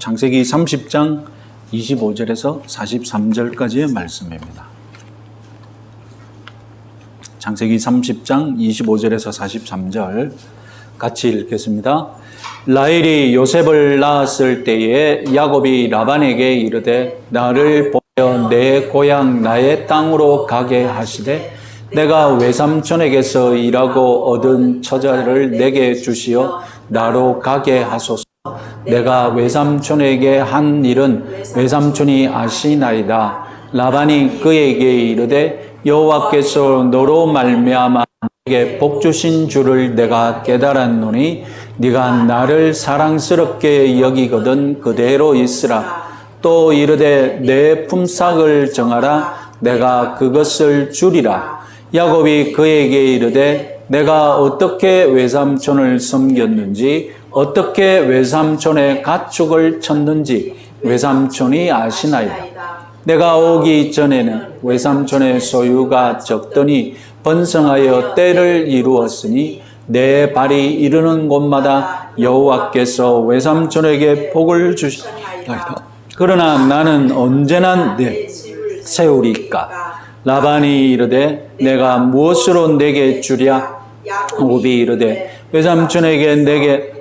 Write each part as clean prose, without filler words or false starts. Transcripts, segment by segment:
창세기 30장 25절에서 43절까지의 말씀입니다. 창세기 30장 25절에서 43절 같이 읽겠습니다. 라헬이 요셉을 낳았을 때에 야곱이 라반에게 이르되 나를 보여 내 고향 나의 땅으로 가게 하시되 내가 외삼촌에게서 일하고 얻은 처자를 내게 주시어 나로 가게 하소서. 내가 외삼촌에게 한 일은 외삼촌이 아시나이다. 라반이 그에게 이르되 여호와께서 너로 말미암아 내게 복 주신 줄을 내가 깨달았노니 네가 나를 사랑스럽게 여기거든 그대로 있으라. 또 이르되 내 품삯을 정하라. 내가 그것을 주리라. 야곱이 그에게 이르되 내가 어떻게 외삼촌을 섬겼는지 어떻게 외삼촌의 가축을 쳤는지 외삼촌이 아시나이다. 내가 오기 전에는 외삼촌의 소유가 적더니 번성하여 때를 이루었으니 내 발이 이르는 곳마다 여호와께서 외삼촌에게 복을 주시나이다. 그러나 나는 언제나 내 세우리까. 라반이 이르되 내가 무엇으로 내게 주랴? 야곱이 이르되 외삼촌에게 내게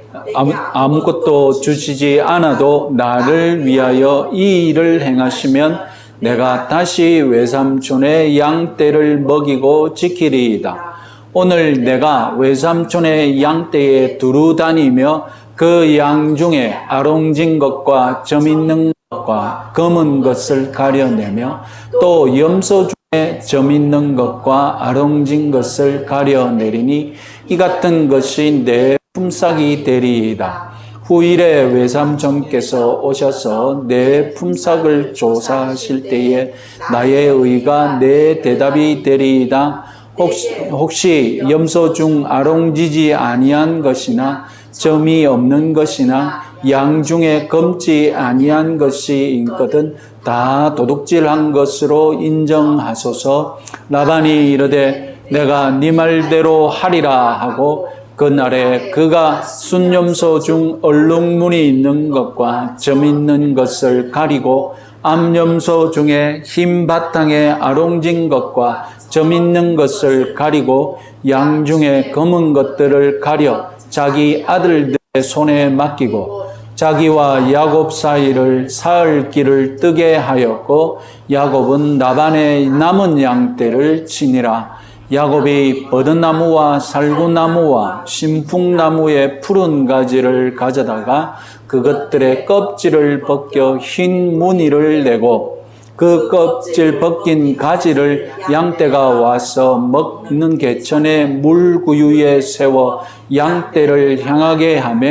아무것도 주시지 않아도 나를 위하여 이 일을 행하시면 내가 다시 외삼촌의 양떼를 먹이고 지키리이다. 오늘 내가 외삼촌의 양떼에 두루 다니며 그 양 중에 아롱진 것과 점 있는 것과 검은 것을 가려내며 또 염소 중에 점 있는 것과 아롱진 것을 가려내리니 이 같은 것이 내 품삯이 되리이다. 후일에 외삼촌께서 오셔서 내 품삯을 조사하실 때에 나의 의가 내 대답이 되리이다. 혹시 염소 중 아롱지지 아니한 것이나 점이 없는 것이나 양 중에 검지 아니한 것이 있거든 다 도둑질한 것으로 인정하소서. 라반이 이르되 내가 네 말대로 하리라 하고 그날에 그가 순염소 중 얼룩무늬 있는 것과 점 있는 것을 가리고 암염소 중에 흰 바탕에 아롱진 것과 점 있는 것을 가리고 양 중에 검은 것들을 가려 자기 아들들의 손에 맡기고 자기와 야곱 사이를 사흘 길을 뜨게 하였고 야곱은 라반의 남은 양떼를 치니라. 야곱이 버드나무와 살구나무와 신풍나무의 푸른 가지를 가져다가 그것들의 껍질을 벗겨 흰 무늬를 내고 그 껍질 벗긴 가지를 양떼가 와서 먹는 개천의 물구유에 세워 양떼를 향하게 하며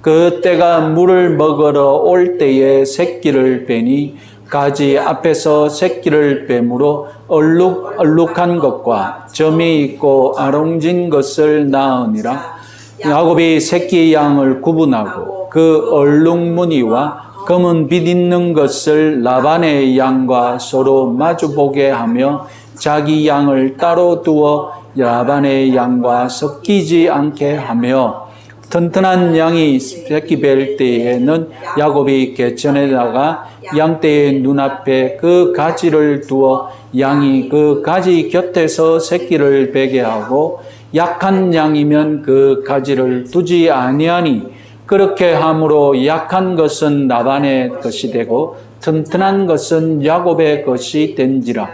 그 떼가 물을 먹으러 올 때에 새끼를 빼니 가지 앞에서 새끼를 빼므로 얼룩한 것과 점이 있고 아롱진 것을 낳으니라. 야곱이 새끼 양을 구분하고 그 얼룩무늬와 검은 빛 있는 것을 라반의 양과 서로 마주보게 하며 자기 양을 따로 두어 라반의 양과 섞이지 않게 하며 튼튼한 양이 새끼 뵐 때에는 야곱이 개천에다가 양떼의 눈앞에 그 가지를 두어 양이 그 가지 곁에서 새끼를 베게 하고 약한 양이면 그 가지를 두지 아니하니 그렇게 함으로 약한 것은 라반의 것이 되고 튼튼한 것은 야곱의 것이 된지라.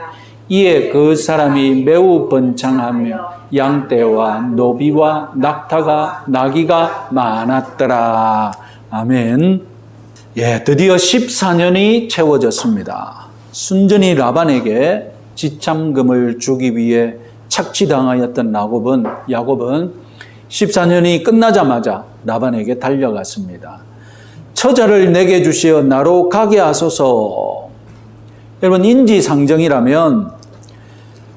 이에 그 사람이 매우 번창하며 양떼와 노비와 나귀가 많았더라. 아멘. 예, 드디어 14년이 채워졌습니다. 순전히 라반에게 지참금을 주기 위해 착취당하였던 야곱은 14년이 끝나자마자 라반에게 달려갔습니다. 처자를 내게 주시어 나로 가게 하소서. 여러분, 인지상정이라면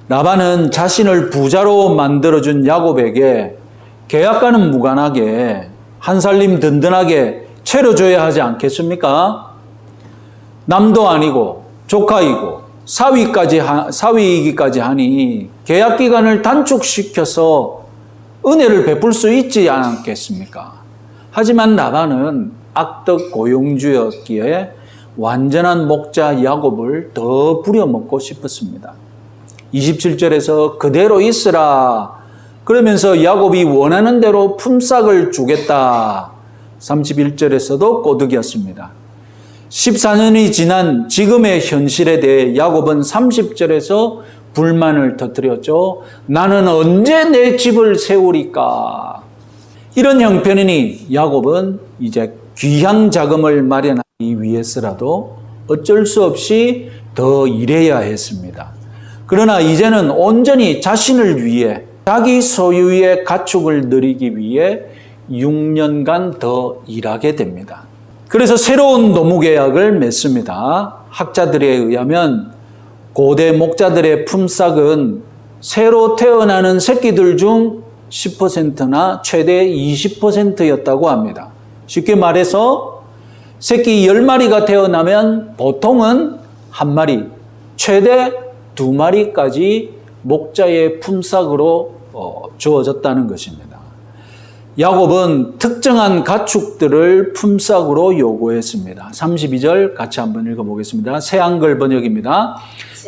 라반은 자신을 부자로 만들어준 야곱에게 계약과는 무관하게 한 살림 든든하게 채려줘야 하지 않겠습니까? 남도 아니고 조카이고 사위이기까지 하니 계약기간을 단축시켜서 은혜를 베풀 수 있지 않겠습니까? 하지만 라반은 악덕 고용주였기에 완전한 목자 야곱을 더 부려먹고 싶었습니다. 27절에서 그대로 있으라 그러면서 야곱이 원하는 대로 품삯을 주겠다. 31절에서도 꼬드겼습니다. 14년이 지난 지금의 현실에 대해 야곱은 30절에서 불만을 터뜨렸죠. 나는 언제 내 집을 세우리까? 이런 형편이니 야곱은 이제 귀향 자금을 마련하기 위해서라도 어쩔 수 없이 더 일해야 했습니다. 그러나 이제는 온전히 자신을 위해 자기 소유의 가축을 누리기 위해 6년간 더 일하게 됩니다. 그래서 새로운 노무계약을 맺습니다. 학자들에 의하면 고대 목자들의 품삯은 새로 태어나는 새끼들 중 10%나 최대 20%였다고 합니다. 쉽게 말해서 새끼 10마리가 태어나면 보통은 1마리, 최대 2마리까지 목자의 품삯으로 주어졌다는 것입니다. 야곱은 특정한 가축들을 품삯으로 요구했습니다. 32절 같이 한번 읽어보겠습니다. 새한글 번역입니다.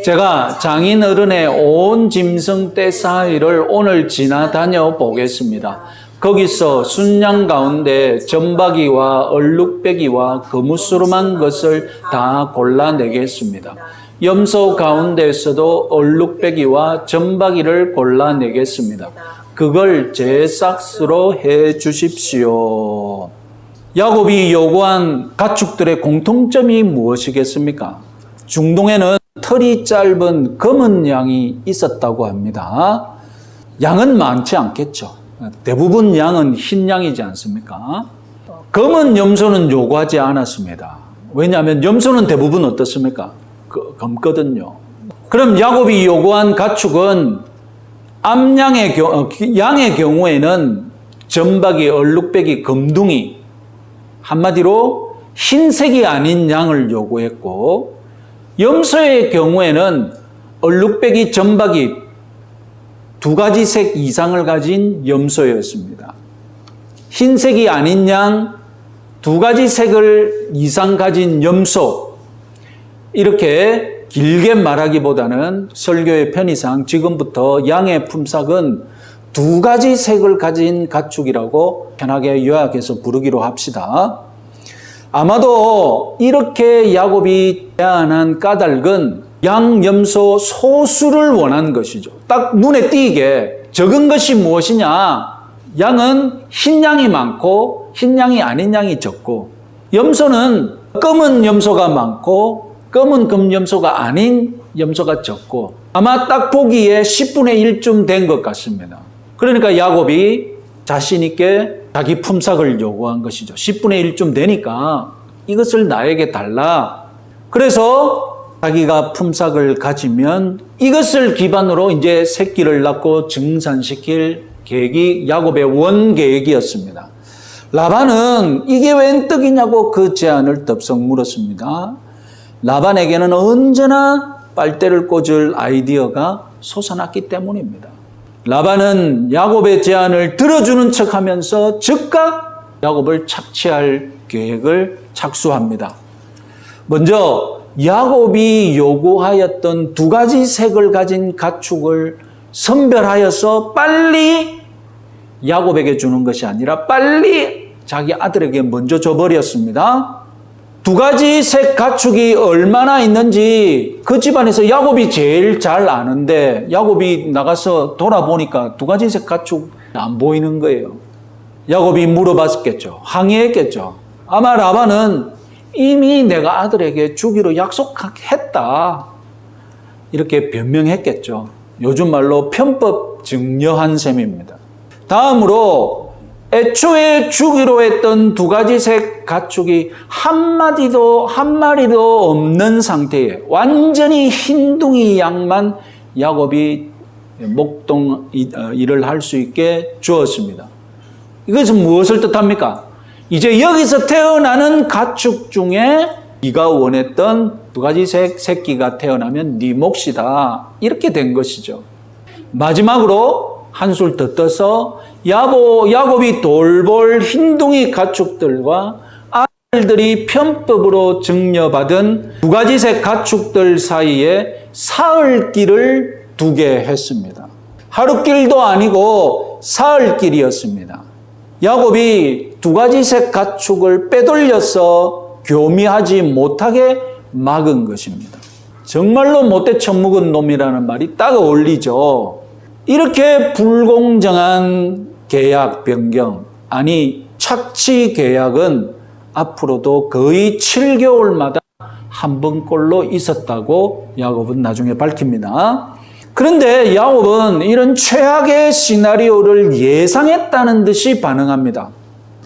제가 장인 어른의 온 짐승 떼 사이를 오늘 지나다녀 보겠습니다. 거기서 순양 가운데 점박이와 얼룩배기와 거무스름한 것을 다 골라내겠습니다. 염소 가운데에서도 얼룩배기와 점박이를 골라내겠습니다. 그걸 제 싹스로 해 주십시오. 야곱이 요구한 가축들의 공통점이 무엇이겠습니까? 중동에는 털이 짧은 검은 양이 있었다고 합니다. 양은 많지 않겠죠. 대부분 양은 흰 양이지 않습니까? 검은 염소는 요구하지 않았습니다. 왜냐하면 염소는 대부분 어떻습니까? 검거든요. 그럼 야곱이 요구한 가축은 양의 경우에는 점박이, 얼룩배기, 검둥이, 한마디로 흰색이 아닌 양을 요구했고, 염소의 경우에는 얼룩배기, 점박이 2가지 색 이상을 가진 염소였습니다. 흰색이 아닌 양, 2가지 색을 이상 가진 염소, 이렇게 길게 말하기보다는 설교의 편의상 지금부터 양의 품삯은 2가지 색을 가진 가축이라고 편하게 요약해서 부르기로 합시다. 아마도 이렇게 야곱이 제안한 까닭은 양, 염소 소수를 원한 것이죠. 딱 눈에 띄게 적은 것이 무엇이냐? 양은 흰 양이 많고 흰 양이 아닌 양이 적고, 염소는 검은 염소가 많고 검은 금염소가 아닌 염소가 적고, 아마 딱 보기에 10분의 1쯤 된 것 같습니다. 그러니까 야곱이 자신 있게 자기 품삯을 요구한 것이죠. 10분의 1쯤 되니까 이것을 나에게 달라. 그래서 자기가 품삯을 가지면 이것을 기반으로 이제 새끼를 낳고 증산시킬 계획이 야곱의 원계획이었습니다. 라반은 이게 웬 떡이냐고 그 제안을 덥석 물었습니다. 라반에게는 언제나 빨대를 꽂을 아이디어가 솟아났기 때문입니다. 라반은 야곱의 제안을 들어주는 척하면서 즉각 야곱을 착취할 계획을 착수합니다. 먼저 야곱이 요구하였던 2가지 색을 가진 가축을 선별하여서 빨리 야곱에게 주는 것이 아니라 빨리 자기 아들에게 먼저 줘버렸습니다. 2가지 색 가축이 얼마나 있는지 그 집안에서 야곱이 제일 잘 아는데, 야곱이 나가서 돌아보니까 2가지 색 가축 안 보이는 거예요. 야곱이 물어봤겠죠. 항의했겠죠. 아마 라반은 이미 내가 아들에게 주기로 약속했다, 이렇게 변명했겠죠. 요즘 말로 편법 증여한 셈입니다. 다음으로 애초에 주기로 했던 2가지 색 가축이 한 마리도 없는 상태에 완전히 흰둥이 양만 야곱이 목동 일을 할 수 있게 주었습니다. 이것은 무엇을 뜻합니까? 이제 여기서 태어나는 가축 중에 네가 원했던 2가지 색 새끼가 태어나면 네 몫이다, 이렇게 된 것이죠. 마지막으로 한술 더 떠서 야곱이 돌볼 흰둥이 가축들과 들이 편법으로 증여받은 두 가지 색 가축들 사이에 사흘길을 두게 했습니다. 하루길도 아니고 사흘길이었습니다. 야곱이 두 가지 색 가축을 빼돌려서 교미하지 못하게 막은 것입니다. 정말로 못돼 처먹은 놈이라는 말이 딱 어울리죠. 이렇게 불공정한 계약 변경, 아니 착취 계약은 앞으로도 거의 7개월마다 한 번꼴로 있었다고 야곱은 나중에 밝힙니다. 그런데 야곱은 이런 최악의 시나리오를 예상했다는 듯이 반응합니다.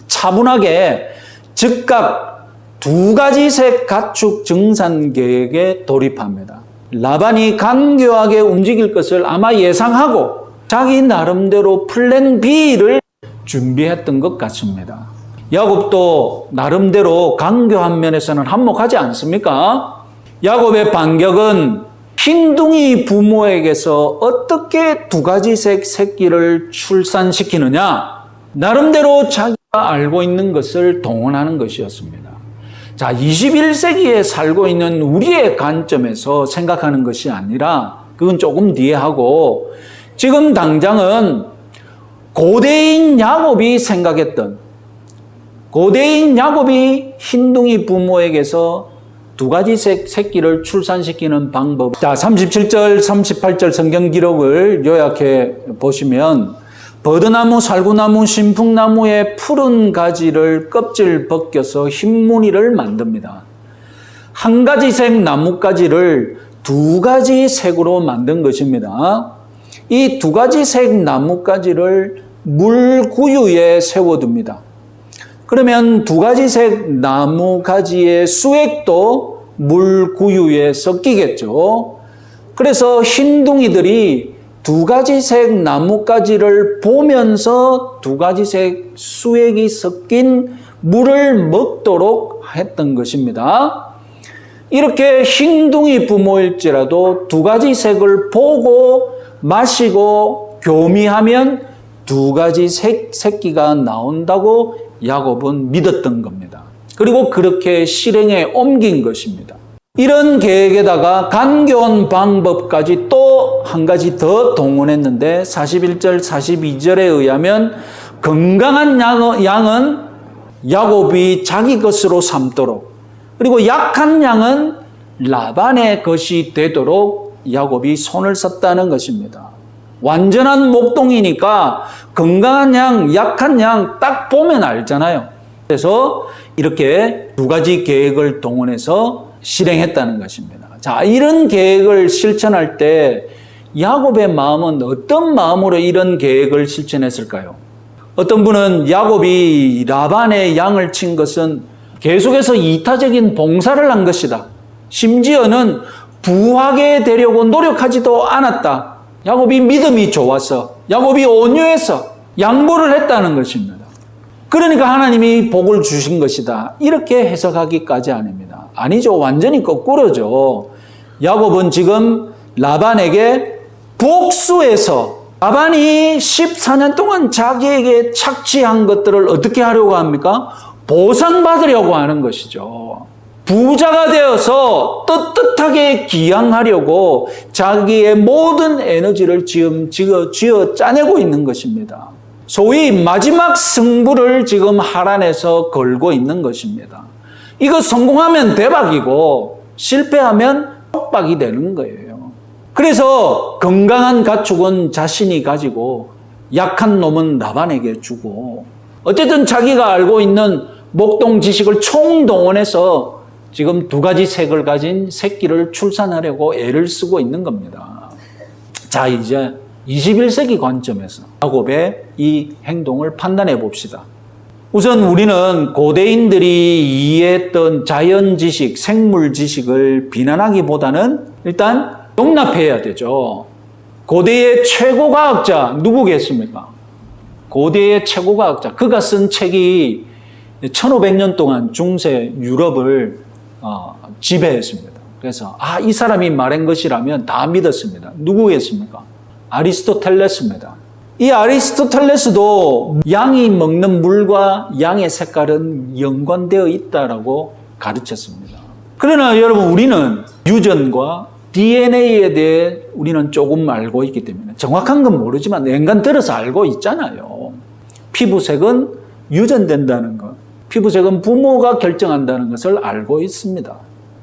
차분하게 즉각 두 가지 색 가축 증산 계획에 돌입합니다. 라반이 간교하게 움직일 것을 아마 예상하고 자기 나름대로 플랜 B를 준비했던 것 같습니다. 야곱도 나름대로 간교한 면에서는 한몫하지 않습니까? 야곱의 반격은 흰둥이 부모에게서 어떻게 두 가지 색 새끼를 출산시키느냐, 나름대로 자기가 알고 있는 것을 동원하는 것이었습니다. 자, 21세기에 살고 있는 우리의 관점에서 생각하는 것이 아니라 그건 조금 뒤에 하고 지금 당장은 고대인 야곱이 생각했던, 고대인 야곱이 흰둥이 부모에게서 두 가지 새끼를 출산시키는 방법. 자, 37절, 38절 성경 기록을 요약해 보시면 버드나무, 살구나무, 신풍나무의 푸른 가지를 껍질 벗겨서 흰 무늬를 만듭니다. 한 가지 색 나뭇가지를 두 가지 색으로 만든 것입니다. 이 두 가지 색 나뭇가지를 물구유에 세워둡니다. 그러면 두 가지 색 나뭇가지의 수액도 물구유에 섞이겠죠. 그래서 흰둥이들이 두 가지 색 나뭇가지를 보면서 두 가지 색 수액이 섞인 물을 먹도록 했던 것입니다. 이렇게 흰둥이 부모일지라도 두 가지 색을 보고 마시고 교미하면 두 가지 새끼가 나온다고 야곱은 믿었던 겁니다. 그리고 그렇게 실행에 옮긴 것입니다. 이런 계획에다가 간교한 방법까지 또 한 가지 더 동원했는데 41절, 42절에 의하면 건강한 양은 야곱이 자기 것으로 삼도록, 그리고 약한 양은 라반의 것이 되도록 야곱이 손을 썼다는 것입니다. 완전한 목동이니까 건강한 양, 약한 양 딱 보면 알잖아요. 그래서 이렇게 두 가지 계획을 동원해서 실행했다는 것입니다. 자, 이런 계획을 실천할 때 야곱의 마음은 어떤 마음으로 이런 계획을 실천했을까요? 어떤 분은 야곱이 라반의 양을 친 것은 계속해서 이타적인 봉사를 한 것이다. 심지어는 부하게 되려고 노력하지도 않았다. 야곱이 믿음이 좋아서, 야곱이 온유해서 양보를 했다는 것입니다. 그러니까 하나님이 복을 주신 것이다. 이렇게 해석하기까지 아닙니다. 아니죠. 완전히 거꾸로죠. 야곱은 지금 라반에게 복수해서, 라반이 14년 동안 자기에게 착취한 것들을 어떻게 하려고 합니까? 보상받으려고 하는 것이죠. 부자가 되어서 떳떳하게 기양하려고 자기의 모든 에너지를 지금 쥐어 짜내고 있는 것입니다. 소위 마지막 승부를 지금 하란에서 걸고 있는 것입니다. 이거 성공하면 대박이고 실패하면 폭박이 되는 거예요. 그래서 건강한 가축은 자신이 가지고 약한 놈은 라반에게 주고, 어쨌든 자기가 알고 있는 목동 지식을 총동원해서 지금 두 가지 색을 가진 새끼를 출산하려고 애를 쓰고 있는 겁니다. 자, 이제 21세기 관점에서 야곱의 이 행동을 판단해 봅시다. 우선 우리는 고대인들이 이해했던 자연 지식, 생물 지식을 비난하기보다는 일단 용납해야 되죠. 고대의 최고 과학자 누구겠습니까? 고대의 최고 과학자. 그가 쓴 책이 1500년 동안 중세 유럽을 지배했습니다. 그래서 이 사람이 말한 것이라면 다 믿었습니다. 누구겠습니까? 아리스토텔레스입니다. 이 아리스토텔레스도 양이 먹는 물과 양의 색깔은 연관되어 있다라고 가르쳤습니다. 그러나 여러분, 우리는 유전과 DNA에 대해 우리는 조금 알고 있기 때문에 정확한 건 모르지만 연관 들어서 알고 있잖아요. 피부색은 유전된다는 것, 피부색은 부모가 결정한다는 것을 알고 있습니다.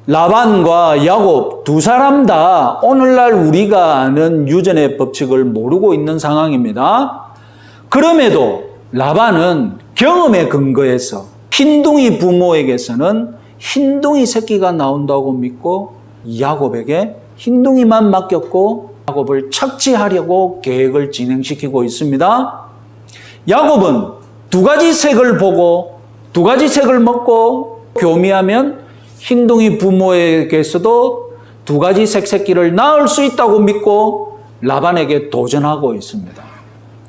라반과 야곱 두 사람 다 오늘날 우리가 아는 유전의 법칙을 모르고 있는 상황입니다. 그럼에도 라반은 경험에 근거해서 흰둥이 부모에게서는 흰둥이 새끼가 나온다고 믿고 야곱에게 흰둥이만 맡겼고 야곱을 착취하려고 계획을 진행시키고 있습니다. 야곱은 두 가지 색을 보고 두 가지 색을 먹고 교미하면 흰둥이 부모에게서도 두 가지 색 새끼를 낳을 수 있다고 믿고 라반에게 도전하고 있습니다.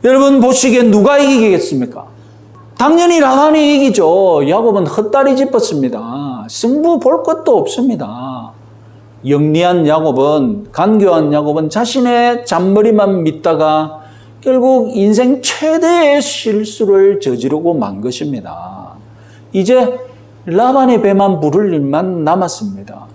여러분 보시기엔 누가 이기겠습니까? 당연히 라반이 이기죠. 야곱은 헛다리 짚었습니다. 승부 볼 것도 없습니다. 영리한 야곱은, 간교한 야곱은 자신의 잔머리만 믿다가 결국 인생 최대의 실수를 저지르고 만 것입니다. 이제 라반의 배만 부를 일만 남았습니다.